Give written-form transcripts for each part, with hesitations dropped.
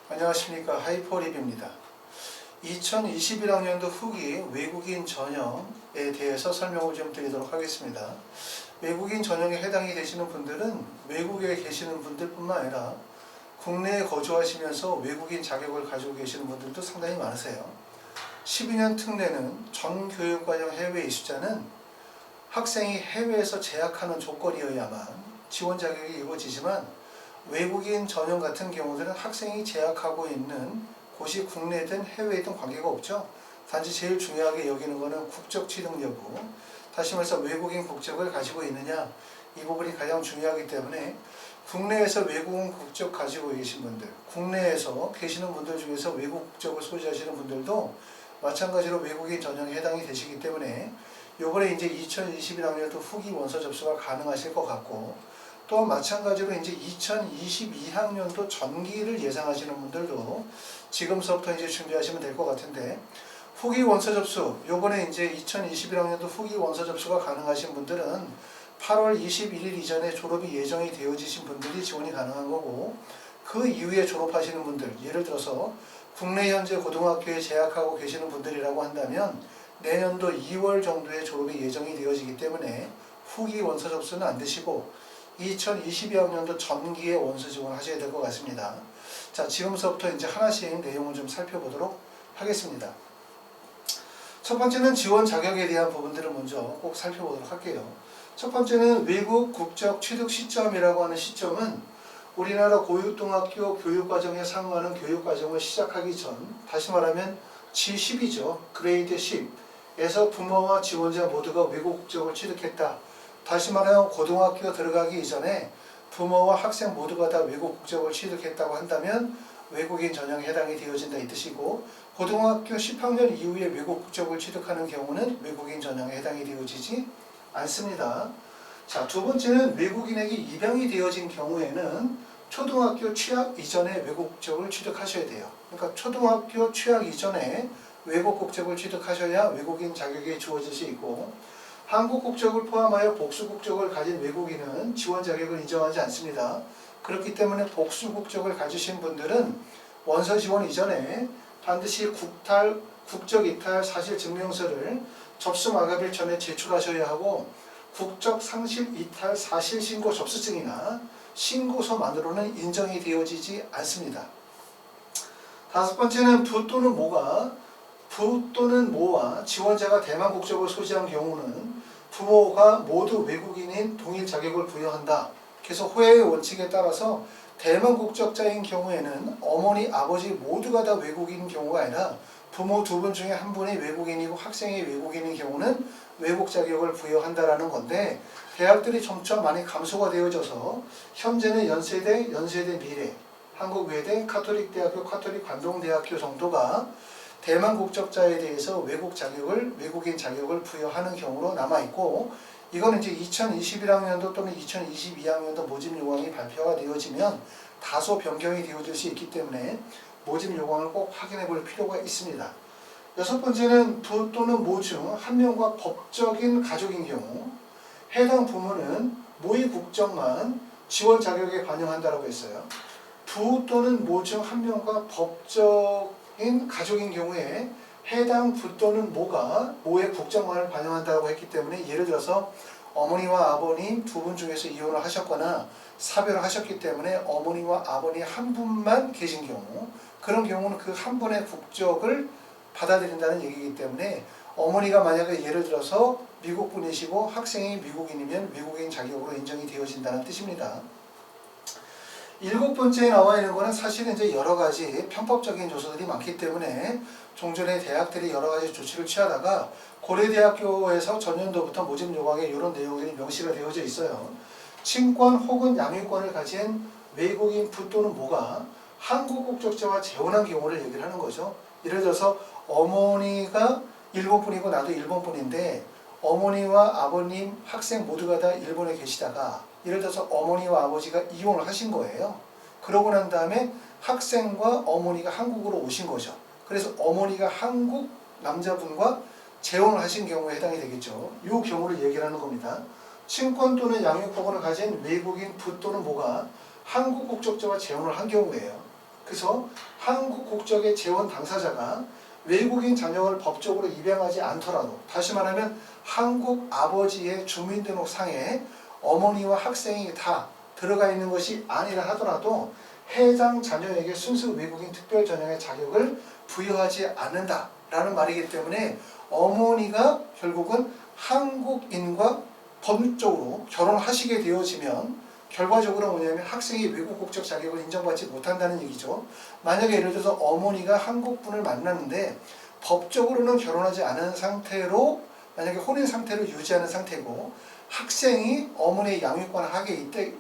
안녕하십니까, 하이퍼립입니다. 2021학년도 후기 외국인 전형에 대해서 설명을 좀 드리도록 하겠습니다. 외국인 전형에 해당이 되시는 분들은 외국에 계시는 분들 뿐만 아니라 국내에 거주하시면서 외국인 자격을 가지고 계시는 분들도 상당히 많으세요. 12년 특례는 전 교육과정 해외 이수자는 학생이 해외에서 재학하는 조건이어야만 지원 자격이 이루어지지만, 외국인 전형 같은 경우들은 학생이 재학하고 있는 곳이 국내든 해외든 관계가 없죠. 단지 제일 중요하게 여기는 것은 국적 취득 여부, 다시 말해서 외국인 국적을 가지고 있느냐, 이 부분이 가장 중요하기 때문에 국내에서 외국인 국적 가지고 계신 분들, 국내에서 계시는 분들 중에서 외국 국적을 소지하시는 분들도 마찬가지로 외국인 전형에 해당이 되시기 때문에 요번에 이제 2021학년도 후기 원서 접수가 가능하실 것 같고, 또 마찬가지로 이제 2022학년도 전기를 예상하시는 분들도 지금서부터 이제 준비하시면 될 것 같은데, 후기 원서 접수, 요번에 이제 2021학년도 후기 원서 접수가 가능하신 분들은 8월 21일 이전에 졸업이 예정이 되어지신 분들이 지원이 가능한 거고, 그 이후에 졸업하시는 분들, 예를 들어서 국내 현재 고등학교에 재학하고 계시는 분들이라고 한다면 내년도 2월 정도에 졸업이 예정이 되어지기 때문에 후기 원서 접수는 안 되시고 2022학년도 전기에 원서 지원하셔야 될 것 같습니다. 자, 지금서부터 이제 하나씩 내용을 좀 살펴보도록 하겠습니다. 첫 번째는 지원 자격에 대한 부분들을 먼저 꼭 살펴보도록 할게요. 첫 번째는 외국 국적 취득 시점이라고 하는 시점은 우리나라 고등학교 교육과정에 상응하는 교육과정을 시작하기 전, 다시 말하면 G10이죠. 그레이드 10에서 부모와 지원자 모두가 외국 국적을 취득했다. 다시 말하면 고등학교 들어가기 이전에 부모와 학생 모두가 다 외국 국적을 취득했다고 한다면 외국인 전형에 해당이 되어진다 이 뜻이고, 고등학교 10학년 이후에 외국 국적을 취득하는 경우는 외국인 전형에 해당이 되어지지 않습니다. 자, 두 번째는 외국인에게 입양이 되어진 경우에는 초등학교 취학 이전에 외국 국적을 취득하셔야 돼요. 그러니까 초등학교 취학 이전에 외국 국적을 취득하셔야 외국인 자격이 주어질 수 있고, 한국 국적을 포함하여 복수 국적을 가진 외국인은 지원 자격을 인정하지 않습니다. 그렇기 때문에 복수 국적을 가지신 분들은 원서 지원 이전에 반드시 국적 이탈 사실 증명서를 접수 마감일 전에 제출하셔야 하고, 국적 상실 이탈 사실 신고 접수증이나 신고서만으로는 인정이 되어지지 않습니다. 다섯 번째는 부 또는 모와 지원자가 대만 국적을 소지한 경우는 부모가 모두 외국인인 동일 자격을 부여한다. 그래서 호혜의 원칙에 따라서 대만 국적자인 경우에는 어머니, 아버지 모두가 다 외국인인 경우가 아니라 부모 두 분 중에 한 분이 외국인이고 학생이 외국인인 경우는 외국 자격을 부여한다라는 건데, 대학들이 점차 많이 감소가 되어져서 현재는 연세대, 연세대 미래, 한국외대, 카톨릭대학교, 카톨릭관동대학교 정도가 대만 국적자에 대해서 외국인 자격을 부여하는 경우로 남아있고, 이거는 이제 2021학년도 또는 2022학년도 모집 요강이 발표가 되어지면 다소 변경이 되어질 수 있기 때문에 모집 요강을 꼭 확인해 볼 필요가 있습니다. 여섯 번째는 부 또는 모 중 한 명과 법적인 가족인 경우, 해당 부모는 모의 국적만 지원 자격에 반영한다고 했어요. 부 또는 모 중 한 명과 법적인 가족인 경우에 해당 부 또는 모가 모의 국적만을 반영한다고 했기 때문에, 예를 들어서 어머니와 아버님 두 분 중에서 이혼을 하셨거나 사별을 하셨기 때문에 어머니와 아버님 한 분만 계신 경우, 그런 경우는 그 한 분의 국적을 받아들인다는 얘기이기 때문에, 어머니가 만약에 예를 들어서 미국 분이시고 학생이 미국인이면 외국인 자격으로 인정이 되어진다는 뜻입니다. 일곱 번째에 나와 있는 거는 사실은 이제 여러 가지 편법적인 요소들이 많기 때문에 종전에 대학들이 여러 가지 조치를 취하다가 고려대학교에서 전년도부터 모집 요강에 이런 내용들이 명시가 되어져 있어요. 친권 혹은 양육권을 가진 외국인 부 또는 모가 한국 국적자와 재혼한 경우를 얘기를 하는 거죠. 예를 들어서 어머니가 일본 분이고 나도 일본 분인데 어머니와 아버님, 학생 모두가 다 일본에 계시다가 예를 들어서 어머니와 아버지가 이혼을 하신 거예요. 그러고 난 다음에 학생과 어머니가 한국으로 오신 거죠. 그래서 어머니가 한국 남자분과 재혼을 하신 경우에 해당이 되겠죠. 이 경우를 얘기를 하는 겁니다. 친권 또는 양육권을 가진 외국인 부 또는 모가 한국 국적자와 재혼을 한 경우예요. 그래서 한국 국적의 재원 당사자가 외국인 자녀를 법적으로 입양하지 않더라도, 다시 말하면 한국 아버지의 주민등록상에 어머니와 학생이 다 들어가 있는 것이 아니라 하더라도 해당 자녀에게 순수 외국인 특별 전형의 자격을 부여하지 않는다라는 말이기 때문에 어머니가 결국은 한국인과 법적으로 결혼하시게 되어지면 결과적으로 뭐냐면 학생이 외국 국적 자격을 인정받지 못한다는 얘기죠. 만약에 예를 들어서 어머니가 한국분을 만났는데 법적으로는 결혼하지 않은 상태로 만약에 혼인 상태를 유지하는 상태고 학생이 어머니의 양육권 하에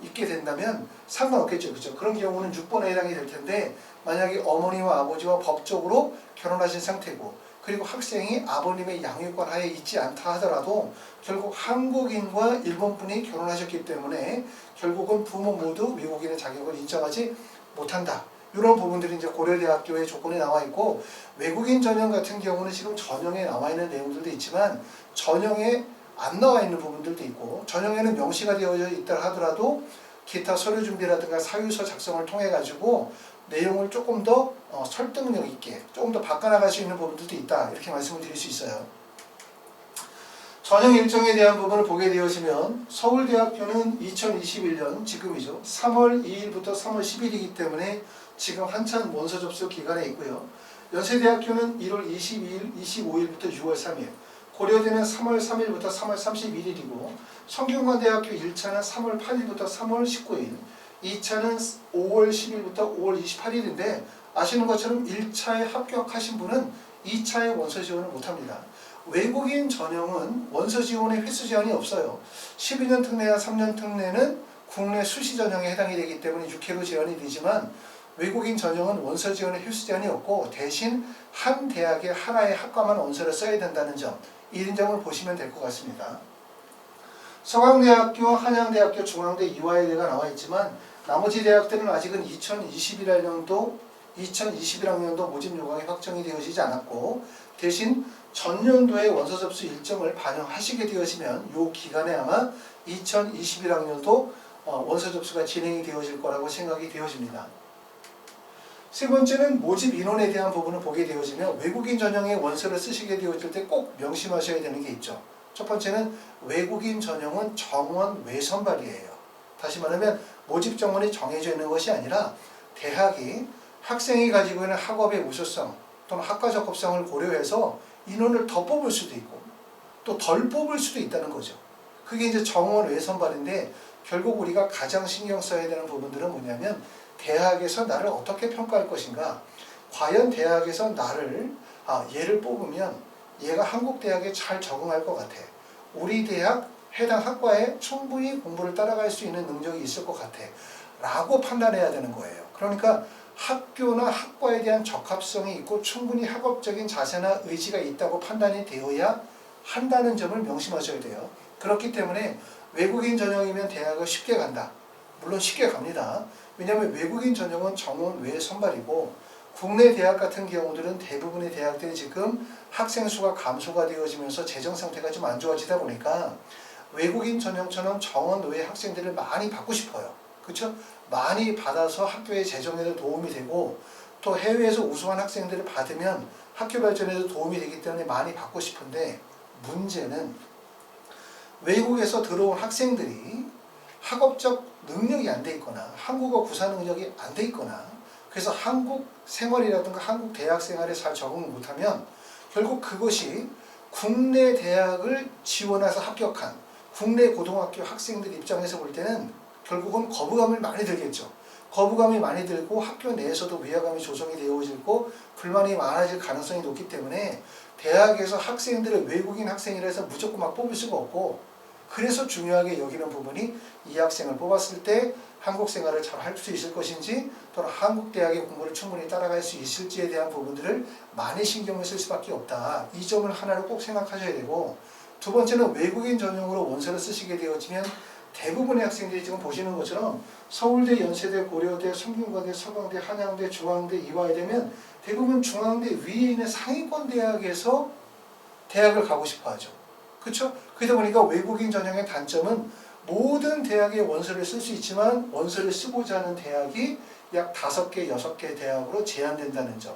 있게 된다면 상관없겠죠. 그렇죠? 그런 경우는 6번에 해당이 될 텐데 만약에 어머니와 아버지와 법적으로 결혼하신 상태고 그리고 학생이 아버님의 양육권 하에 있지 않다 하더라도 결국 한국인과 일본분이 결혼하셨기 때문에 결국은 부모 모두 외국인의 자격을 인정하지 못한다. 이런 부분들이 이제 고려대학교의 조건에 나와 있고 외국인 전형 같은 경우는 지금 전형에 나와 있는 내용들도 있지만 전형에 안 나와 있는 부분들도 있고 전형에는 명시가 되어져 있다 하더라도 기타 서류 준비라든가 사유서 작성을 통해 가지고 내용을 조금 더 설득력 있게 조금 더 바꿔나갈 수 있는 부분들도 있다 이렇게 말씀을 드릴 수 있어요. 전형 일정에 대한 부분을 보게 되어지면 서울대학교는 2021년 지금이죠. 3월 2일부터 3월 10일이기 때문에 지금 한참 원서 접수 기간에 있고요. 연세대학교는 1월 22일, 25일부터 6월 3일, 고려대는 3월 3일부터 3월 31일이고 성균관대학교 1차는 3월 8일부터 3월 19일, 2차는 5월 10일부터 5월 28일인데 아시는 것처럼 1차에 합격하신 분은 2차에 원서 지원을 못합니다. 외국인 전형은 원서 지원에 횟수 제한이 없어요. 12년 특례나 3년 특례는 국내 수시 전형에 해당이 되기 때문에 6회로 제한이 되지만 외국인 전형은 원서 지원에 횟수 제한이 없고 대신 한 대학의 하나의 학과만 원서를 써야 된다는 점, 이 점을 보시면 될 것 같습니다. 서강대학교, 한양대학교, 중앙대, 이화여대가 나와 있지만 나머지 대학들은 아직은 2021학년도 모집 요강이 확정이 되어지지 않았고 대신 전년도의 원서 접수 일정을 반영하시게 되어지면 이 기간에 아마 2021학년도 원서 접수가 진행이 되어질 거라고 생각이 되어집니다. 세 번째는 모집 인원에 대한 부분을 보게 되어지면 외국인 전형의 원서를 쓰시게 되어질 때 꼭 명심하셔야 되는 게 있죠. 첫 번째는 외국인 전형은 정원 외선발이에요. 다시 말하면 모집 정원이 정해져 있는 것이 아니라 대학이 학생이 가지고 있는 학업의 우수성 또는 학과 적합성을 고려해서 인원을 더 뽑을 수도 있고 또 덜 뽑을 수도 있다는 거죠. 그게 이제 정원 외선발인데 결국 우리가 가장 신경 써야 되는 부분들은 뭐냐면 대학에서 나를 어떻게 평가할 것인가, 과연 대학에서 나를 얘를 뽑으면 얘가 한국 대학에 잘 적응할 것 같아, 우리 대학 해당 학과에 충분히 공부를 따라갈 수 있는 능력이 있을 것 같아 라고 판단해야 되는 거예요. 그러니까 학교나 학과에 대한 적합성이 있고 충분히 학업적인 자세나 의지가 있다고 판단이 되어야 한다는 점을 명심하셔야 돼요. 그렇기 때문에 외국인 전형이면 대학을 쉽게 간다. 물론 쉽게 갑니다. 왜냐하면 외국인 전형은 정원 외 선발이고 국내 대학 같은 경우들은 대부분의 대학들이 지금 학생 수가 감소가 되어지면서 재정 상태가 좀 안 좋아지다 보니까 외국인 전형처럼 정원 외 학생들을 많이 받고 싶어요. 그렇죠? 많이 받아서 학교의 재정에도 도움이 되고 또 해외에서 우수한 학생들을 받으면 학교 발전에도 도움이 되기 때문에 많이 받고 싶은데 문제는 외국에서 들어온 학생들이 학업적 능력이 안 돼 있거나 한국어 구사 능력이 안 돼 있거나 그래서 한국 생활이라든가 한국 대학 생활에 잘 적응을 못하면 결국 그것이 국내 대학을 지원해서 합격한 국내 고등학교 학생들 입장에서 볼 때는 결국은 거부감을 많이 들겠죠. 거부감이 많이 들고 학교 내에서도 위화감이 조성이 되어지고 불만이 많아질 가능성이 높기 때문에 대학에서 학생들을 외국인 공학생이라 해서 무조건 막 뽑을 수가 없고 그래서 중요하게 여기는 부분이 이 학생을 뽑았을 때 한국 생활을 잘 할 수 있을 것인지 또는 한국 대학의 공부를 충분히 따라갈 수 있을지에 대한 부분들을 많이 신경을 쓸 수밖에 없다. 이 점을 하나로 꼭 생각하셔야 되고 두 번째는 외국인 전형으로 원서를 쓰시게 되어지면 대부분의 학생들이 지금 보시는 것처럼 서울대, 연세대, 고려대, 성균관대, 서강대, 한양대, 중앙대, 이화여대면 대부분 중앙대 위에 있는 상위권 대학에서 대학을 가고 싶어 하죠. 그렇죠? 그러다 보니까 외국인 전형의 단점은 모든 대학에 원서를 쓸 수 있지만 원서를 쓰고자 하는 대학이 약 5개, 6개 대학으로 제한된다는 점.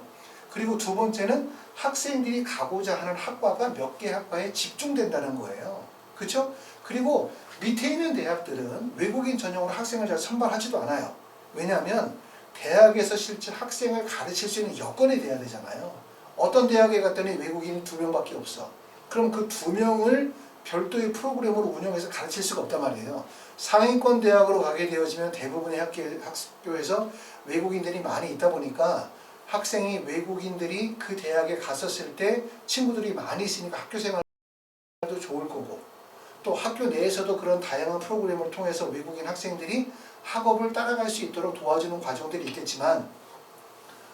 그리고 두 번째는 학생들이 가고자 하는 학과가 몇 개 학과에 집중된다는 거예요. 그렇죠? 그리고 밑에 있는 대학들은 외국인 전형으로 학생을 잘 선발하지도 않아요. 왜냐하면 대학에서 실제 학생을 가르칠 수 있는 여건이 돼야 되잖아요. 어떤 대학에 갔더니 외국인이 2명밖에 없어. 그럼 그 2명을 별도의 프로그램으로 운영해서 가르칠 수가 없단 말이에요. 상위권 대학으로 가게 되어지면 대부분의 학교에서 외국인들이 많이 있다 보니까 학생이 외국인들이 그 대학에 갔었을 때 친구들이 많이 있으니까 학교 생활도 좋을 거고, 또 학교 내에서도 그런 다양한 프로그램을 통해서 외국인 학생들이 학업을 따라갈 수 있도록 도와주는 과정들이 있겠지만,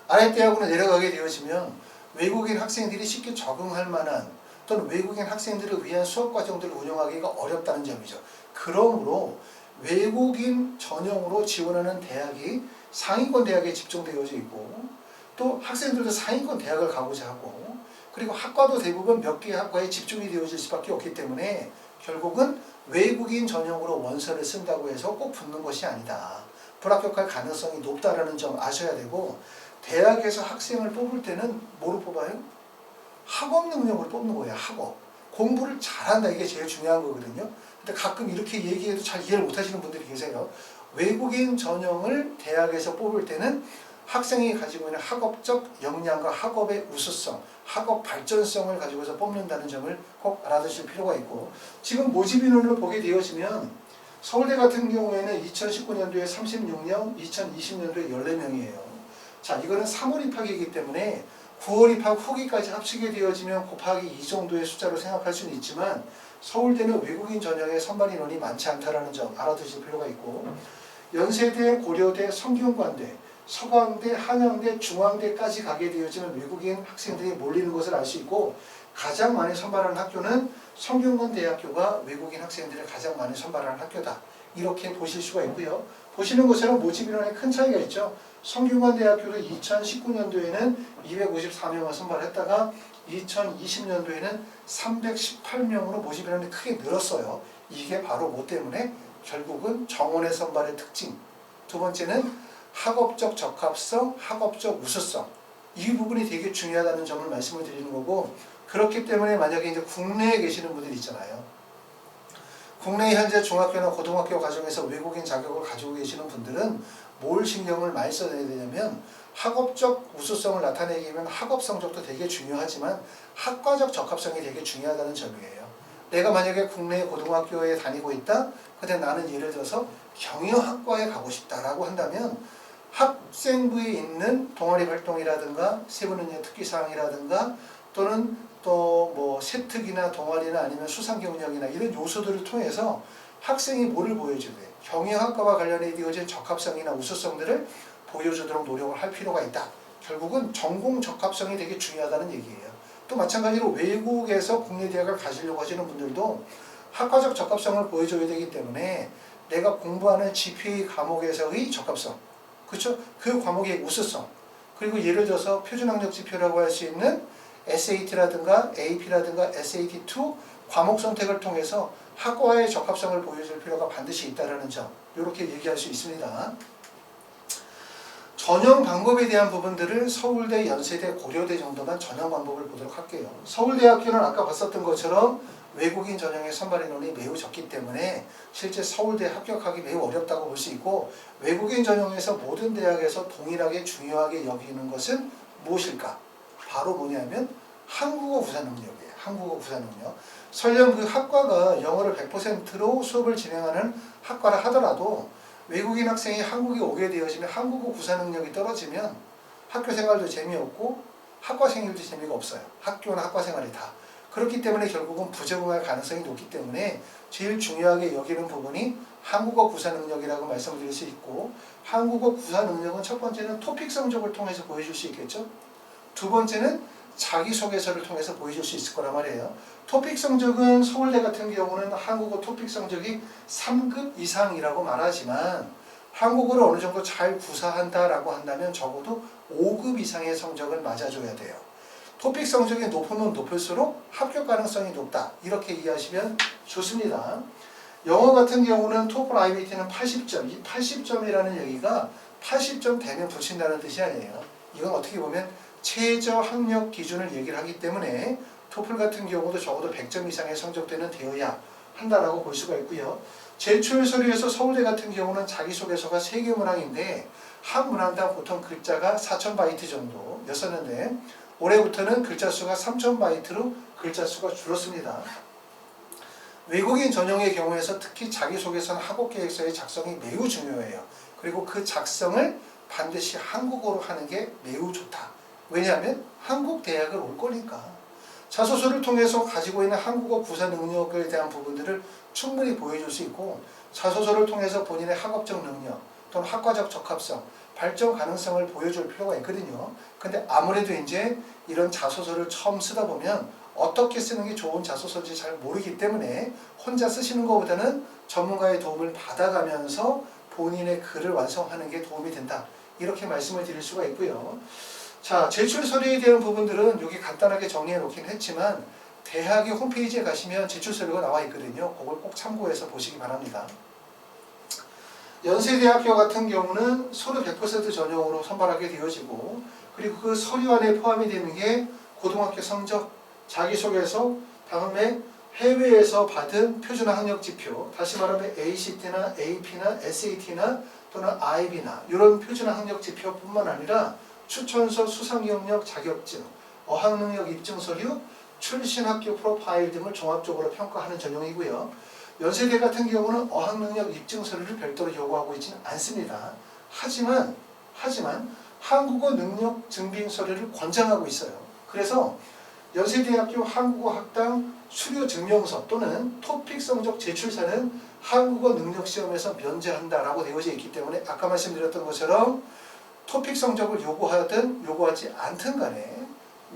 아래 대학으로 내려가게 되어지면 외국인 학생들이 쉽게 적응할 만한 또는 외국인 학생들을 위한 수업 과정들을 운영하기가 어렵다는 점이죠. 그러므로 외국인 전형으로 지원하는 대학이 상위권 대학에 집중되어져 있고, 또 학생들도 상위권 대학을 가고자 하고, 그리고 학과도 대부분 몇 개의 학과에 집중이 되어질 수밖에 없기 때문에 결국은 외국인 전형으로 원서를 쓴다고 해서 꼭 붙는 것이 아니다. 불합격할 가능성이 높다라는 점 아셔야 되고, 대학에서 학생을 뽑을 때는 뭐로 뽑아요? 학업 능력을 뽑는 거예요. 학업. 공부를 잘한다, 이게 제일 중요한 거거든요. 근데 가끔 이렇게 얘기해도 잘 이해를 못 하시는 분들이 계세요. 외국인 전형을 대학에서 뽑을 때는 학생이 가지고 있는 학업적 역량과 학업의 우수성, 학업 발전성을 가지고서 뽑는다는 점을 꼭 알아두실 필요가 있고, 지금 모집 인원을 보게 되어지면 서울대 같은 경우에는 2019년도에 36명, 2020년도에 14명이에요. 자, 이거는 3월 입학이기 때문에 9월 입학 후기까지 합치게 되어지면 곱하기 2 정도의 숫자로 생각할 수는 있지만, 서울대는 외국인 전형의 선발 인원이 많지 않다는 점 알아두실 필요가 있고, 연세대, 고려대, 성균관대, 서강대, 한양대, 중앙대까지 가게 되어지면 외국인 학생들이 몰리는 것을 알 수 있고, 가장 많이 선발하는 학교는 성균관대학교가 외국인 학생들을 가장 많이 선발하는 학교다. 이렇게 보실 수가 있고요. 보시는 것처럼 모집 인원에 큰 차이가 있죠. 성균관대학교도 2019년도에는 254명을 선발했다가 2020년도에는 318명으로 모집 인원이 크게 늘었어요. 이게 바로 뭐 때문에? 결국은 정원의 선발의 특징. 두 번째는 학업적 적합성, 학업적 우수성. 이 부분이 되게 중요하다는 점을 말씀을 드리는 거고, 그렇기 때문에 만약에 이제 국내에 계시는 분들이 있잖아요. 국내 현재 중학교나 고등학교 과정에서 외국인 자격을 가지고 계시는 분들은 뭘 신경을 많이 써야 되냐면, 학업적 우수성을 나타내기 위한 학업 성적도 되게 중요하지만 학과적 적합성이 되게 중요하다는 점이에요. 내가 만약에 국내 고등학교에 다니고 있다? 근데 나는 예를 들어서 경영학과에 가고 싶다라고 한다면 학생부에 있는 동아리 활동이라든가 세부능력 특기사항이라든가 또는 또 뭐 세특이나 동아리나 아니면 수상경력이나 이런 요소들을 통해서 학생이 뭐를 보여줘야 돼? 경영학과와 관련해 되어진 적합성이나 우수성들을 보여주도록 노력을 할 필요가 있다. 결국은 전공 적합성이 되게 중요하다는 얘기예요. 또 마찬가지로 외국에서 국내 대학을 가시려고 하시는 분들도 학과적 적합성을 보여줘야 되기 때문에 내가 공부하는 GPA 과목에서의 적합성, 그렇죠? 그 과목의 우수성, 그리고 예를 들어서 표준학력 지표라고 할 수 있는 SAT라든가 AP라든가 SAT2 과목 선택을 통해서 학과의 적합성을 보여줄 필요가 반드시 있다는 점, 이렇게 얘기할 수 있습니다. 전형 방법에 대한 부분들을 서울대, 연세대, 고려대 정도만 전형 방법을 보도록 할게요. 서울대학교는 아까 봤었던 것처럼 외국인 전형의 선발 인원이 매우 적기 때문에 실제 서울대 합격하기 매우 어렵다고 볼 수 있고, 외국인 전형에서 모든 대학에서 동일하게 중요하게 여기는 것은 무엇일까? 바로 뭐냐면 한국어 구사 능력이에요. 한국어 구사 능력. 설령 그 학과가 영어를 100%로 수업을 진행하는 학과라 하더라도 외국인 학생이 한국에 오게 되어지면 한국어 구사 능력이 떨어지면 학교 생활도 재미없고 학과 생활도 재미가 없어요. 학교나 학과 생활이 다. 그렇기 때문에 결국은 부적응할 가능성이 높기 때문에 제일 중요하게 여기는 부분이 한국어 구사 능력이라고 말씀을 드릴 수 있고, 한국어 구사 능력은 첫 번째는 토픽 성적을 통해서 보여줄 수 있겠죠. 두 번째는 자기소개서를 통해서 보여줄 수 있을 거란 말이에요. 토픽 성적은 서울대 같은 경우는 한국어 토픽 성적이 3급 이상이라고 말하지만 한국어를 어느 정도 잘 구사한다라고 한다면 적어도 5급 이상의 성적을 맞아줘야 돼요. 토픽 성적이 높으면 높을수록 합격 가능성이 높다. 이렇게 이해하시면 좋습니다. 영어 같은 경우는 토플 IBT는 80점. 이 80점이라는 얘기가 80점 되면 붙인다는 뜻이 아니에요. 이건 어떻게 보면 최저 학력 기준을 얘기를 하기 때문에 토플 같은 경우도 적어도 100점 이상의 성적대는 되어야 한다라고 볼 수가 있고요. 제출 서류에서 서울대 같은 경우는 자기소개서가 3개 문항인데 한 문항당 보통 글자가 4,000바이트 정도였었는데 올해부터는 글자 수가 3,000바이트로 글자 수가 줄었습니다. 외국인 전형의 경우에서 특히 자기소개서나 학업계획서의 작성이 매우 중요해요. 그리고 그 작성을 반드시 한국어로 하는 게 매우 좋다. 왜냐하면 한국 대학을 올 거니까. 자소서를 통해서 가지고 있는 한국어 구사 능력에 대한 부분들을 충분히 보여줄 수 있고 자소서를 통해서 본인의 학업적 능력 또는 학과적 적합성, 발전 가능성을 보여줄 필요가 있거든요. 근데 아무래도 이제 이런 자소서를 처음 쓰다 보면 어떻게 쓰는 게 좋은 자소서인지 잘 모르기 때문에 혼자 쓰시는 것보다는 전문가의 도움을 받아가면서 본인의 글을 완성하는 게 도움이 된다. 이렇게 말씀을 드릴 수가 있고요. 자, 제출 서류에 대한 부분들은 여기 간단하게 정리해 놓긴 했지만 대학의 홈페이지에 가시면 제출 서류가 나와 있거든요. 그걸 꼭 참고해서 보시기 바랍니다. 연세대학교 같은 경우는 서류 100% 전형으로 선발하게 되어지고 그리고 그 서류 안에 포함이 되는 게 고등학교 성적, 자기소개서, 다음에 해외에서 받은 표준화 학력지표, 다시 말하면 ACT나 AP나 SAT나 또는 IB나 이런 표준화 학력지표뿐만 아니라 추천서, 수상경력, 자격증, 어학능력 입증서류, 출신학교 프로파일 등을 종합적으로 평가하는 전형이고요. 연세대 같은 경우는 어학능력 입증서류를 별도로 요구하고 있지는 않습니다. 하지만 한국어 능력 증빙 서류를 권장하고 있어요. 그래서 연세대학교 한국어 학당 수료 증명서 또는 토픽 성적 제출사는 한국어 능력 시험에서 면제한다라고 되어져 있기 때문에 아까 말씀드렸던 것처럼 토픽 성적을 요구하든 요구하지 않든 간에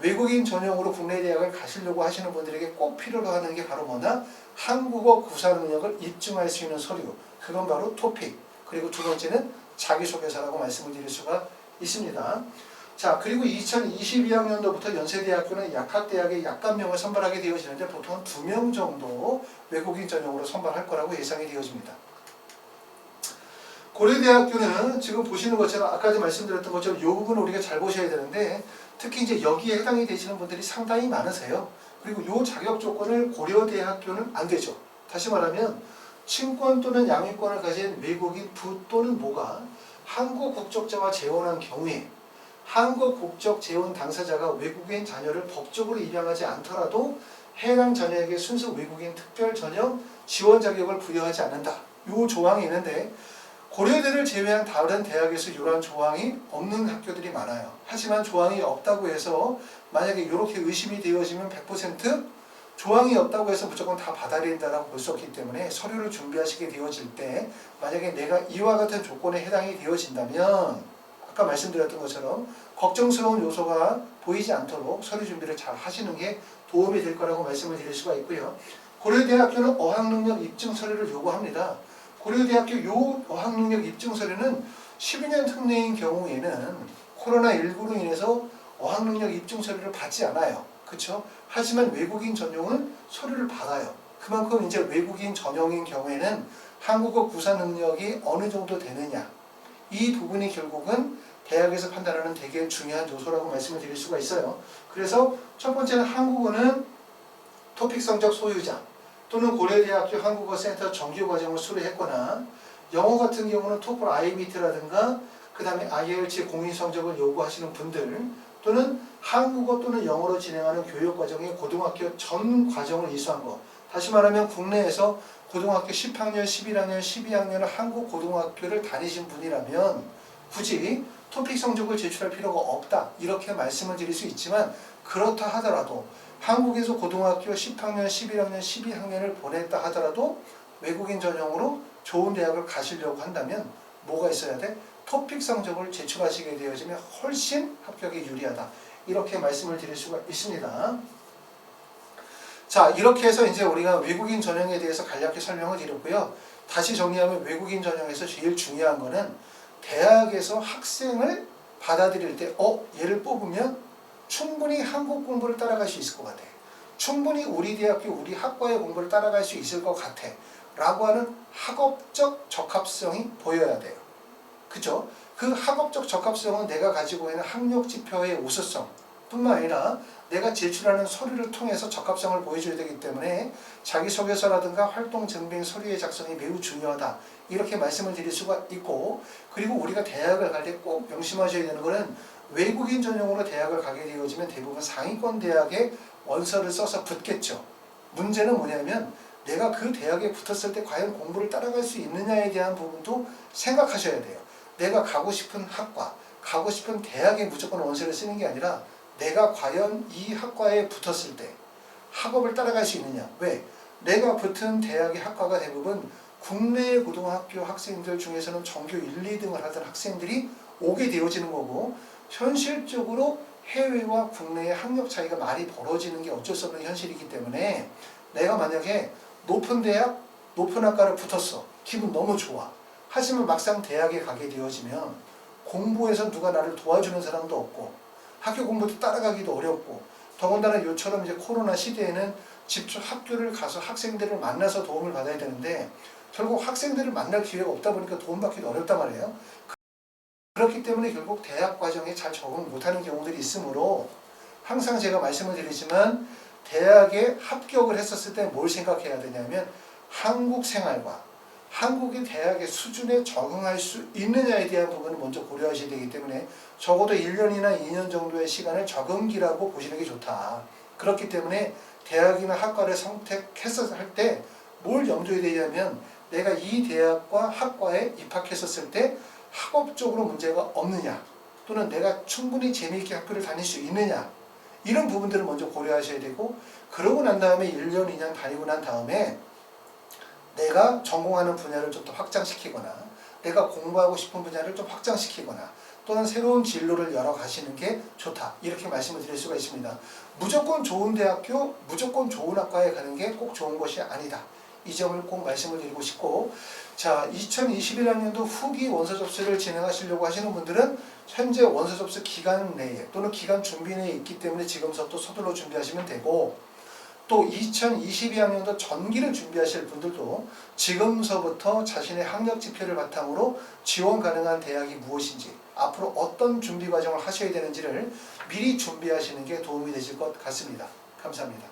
외국인 전형으로 국내 대학을 가시려고 하시는 분들에게 꼭 필요로 하는 게 바로 뭐냐? 한국어 구사 능력을 입증할 수 있는 서류. 그건 바로 토픽. 그리고 두 번째는 자기소개서라고 말씀을 드릴 수가 있습니다. 자, 그리고 2022학년도부터 연세대학교는 약학대학의 약관명을 선발하게 되어지는데 보통 2명 정도 외국인 전형으로 선발할 거라고 예상이 되어집니다. 고려대학교는 지금 보시는 것처럼 아까도 말씀드렸던 것처럼 이 부분을 우리가 잘 보셔야 되는데 특히 이제 여기에 해당이 되시는 분들이 상당히 많으세요. 그리고 이 자격 조건을 고려대학교는 안 되죠. 다시 말하면 친권 또는 양육권을 가진 외국인 부 또는 모가 한국 국적자와 재혼한 경우에 한국 국적 재혼 당사자가 외국인 자녀를 법적으로 입양하지 않더라도 해당 자녀에게 순수 외국인 특별 전형 지원 자격을 부여하지 않는다. 이 조항이 있는데 고려대를 제외한 다른 대학에서 이러한 조항이 없는 학교들이 많아요. 하지만 조항이 없다고 해서 만약에 이렇게 의심이 되어지면 100% 조항이 없다고 해서 무조건 다 받아들인다라고 볼 수 없기 때문에 서류를 준비하시게 되어질 때 만약에 내가 이와 같은 조건에 해당이 되어진다면 아까 말씀드렸던 것처럼 걱정스러운 요소가 보이지 않도록 서류 준비를 잘 하시는 게 도움이 될 거라고 말씀을 드릴 수가 있고요. 고려대학교는 어학능력 입증 서류를 요구합니다. 고려대학교 요 어학능력 입증 서류는 12년 특례인 경우에는 코로나19로 인해서 어학능력 입증 서류를 받지 않아요. 그렇죠? 하지만 외국인 전용은 서류를 받아요. 그만큼 이제 외국인 전용인 경우에는 한국어 구사 능력이 어느 정도 되느냐 이 부분이 결국은 대학에서 판단하는 되게 중요한 요소라고 말씀을 드릴 수가 있어요. 그래서 첫 번째는 한국어는 토픽 성적 소유자 또는 고려대학교 한국어센터 정규과정을 수료했거나 영어 같은 경우는 토플 IBT라든가 그 다음에 IELTS 공인 성적을 요구하시는 분들 또는 한국어 또는 영어로 진행하는 교육과정의 고등학교 전 과정을 이수한 것. 다시 말하면 국내에서 고등학교 10학년, 11학년, 12학년을 한국 고등학교를 다니신 분이라면 굳이 토픽 성적을 제출할 필요가 없다. 이렇게 말씀을 드릴 수 있지만 그렇다 하더라도 한국에서 고등학교 10학년, 11학년, 12학년을 보냈다 하더라도 외국인 전형으로 좋은 대학을 가시려고 한다면 뭐가 있어야 돼? 토픽 성적을 제출하시게 되어지면 훨씬 합격에 유리하다. 이렇게 말씀을 드릴 수가 있습니다. 자, 이렇게 해서 이제 우리가 외국인 전형에 대해서 간략히 설명을 드렸고요. 다시 정리하면 외국인 전형에서 제일 중요한 거는 대학에서 학생을 받아들일 때 얘를 뽑으면 충분히 한국 공부를 따라갈 수 있을 것 같아. 충분히 우리 대학교, 우리 학과의 공부를 따라갈 수 있을 것 같아. 라고 하는 학업적 적합성이 보여야 돼요. 그죠? 그 학업적 적합성은 내가 가지고 있는 학력 지표의 우수성 뿐만 아니라 내가 제출하는 서류를 통해서 적합성을 보여줘야 되기 때문에 자기소개서라든가 활동 증빙 서류의 작성이 매우 중요하다. 이렇게 말씀을 드릴 수가 있고, 그리고 우리가 대학을 갈 때 꼭 명심하셔야 되는 것은 외국인 전용으로 대학을 가게 되어지면 대부분 상위권 대학에 원서를 써서 붙겠죠. 문제는 뭐냐면 내가 그 대학에 붙었을 때 과연 공부를 따라갈 수 있느냐에 대한 부분도 생각하셔야 돼요. 내가 가고 싶은 학과, 가고 싶은 대학에 무조건 원서를 쓰는 게 아니라 내가 과연 이 학과에 붙었을 때 학업을 따라갈 수 있느냐. 왜? 내가 붙은 대학의 학과가 대부분 국내 고등학교 학생들 중에서는 전교 1, 2등을 하던 학생들이 오게 되어지는 거고, 현실적으로 해외와 국내의 학력 차이가 많이 벌어지는 게 어쩔 수 없는 현실이기 때문에 내가 만약에 높은 대학, 높은 학과를 붙었어. 기분 너무 좋아. 하지만 막상 대학에 가게 되어지면 공부에서 누가 나를 도와주는 사람도 없고 학교 공부도 따라가기도 어렵고, 더군다나 요처럼 이제 코로나 시대에는 직접 학교를 가서 학생들을 만나서 도움을 받아야 되는데 결국 학생들을 만날 기회가 없다 보니까 도움받기도 어렵단 말이에요. 그렇기 때문에 결국 대학 과정에 잘 적응 못하는 경우들이 있으므로 항상 제가 말씀을 드리지만 대학에 합격을 했었을 때 뭘 생각해야 되냐면 한국 생활과 한국의 대학의 수준에 적응할 수 있느냐에 대한 부분을 먼저 고려하셔야 되기 때문에 적어도 1년이나 2년 정도의 시간을 적응기라고 보시는 게 좋다. 그렇기 때문에 대학이나 학과를 선택했을 때 뭘 염두에 되냐면 내가 이 대학과 학과에 입학했었을 때 학업적으로 문제가 없느냐, 또는 내가 충분히 재미있게 학교를 다닐 수 있느냐, 이런 부분들을 먼저 고려하셔야 되고, 그러고 난 다음에 1년, 2년 다니고 난 다음에 내가 전공하는 분야를 좀 더 확장시키거나 내가 공부하고 싶은 분야를 좀 확장시키거나 또는 새로운 진로를 열어가시는 게 좋다. 이렇게 말씀을 드릴 수가 있습니다. 무조건 좋은 대학교, 무조건 좋은 학과에 가는 게 꼭 좋은 것이 아니다. 이 점을 꼭 말씀을 드리고 싶고, 자, 2021학년도 후기 원서 접수를 진행하시려고 하시는 분들은 현재 원서 접수 기간 내에 또는 기간 준비 내에 있기 때문에 지금부터 서둘러 준비하시면 되고, 또 2022학년도 전기를 준비하실 분들도 지금서부터 자신의 학력 지표를 바탕으로 지원 가능한 대학이 무엇인지, 앞으로 어떤 준비 과정을 하셔야 되는지를 미리 준비하시는 게 도움이 되실 것 같습니다. 감사합니다.